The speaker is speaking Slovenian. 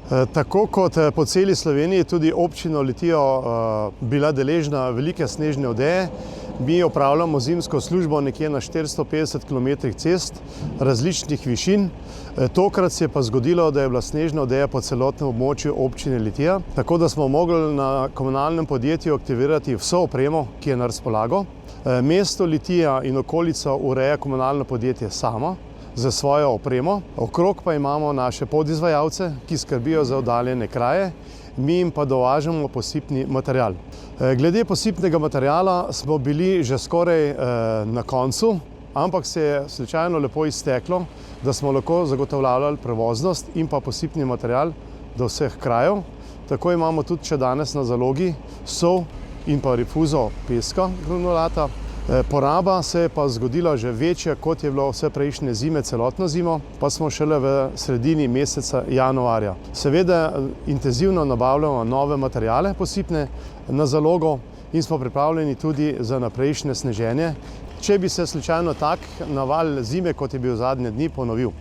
Tako kot po celi Sloveniji, tudi občina Litija bila deležna velike snežne odeje. Mi opravljamo zimsko službo nekje na 450 km cest različnih višin. Tokrat se je pa zgodilo, da je bila snežna odeja po celotnem območju občine Litija, tako da smo mogli na komunalnem podjetju aktivirati vso opremo, ki je na razpolago. Mesto Litija in okolica ureja komunalno podjetje samo za svojo opremo. Okrog pa imamo naše podizvajalce, ki skrbijo za oddaljene kraje, mi jim pa dovažamo posipni material. Glede posipnega materiala smo bili že skoraj na koncu, ampak se je slučajno lepo izteklo, da smo lahko zagotavljali prevoznost in pa posipni material do vseh krajev. Tako imamo tudi še danes na zalogi sol in pa rifuzo peska granulata. Poraba se je pa zgodila že večja, kot je bilo vse prejšnje zime, celotno zimo, pa smo šele v sredini meseca januarja. Seveda intenzivno nabavljamo nove materiale posipne na zalogo in smo pripravljeni tudi za naprejšnje sneženje, če bi se slučajno tak naval zime, kot je bil zadnje dni, ponovil.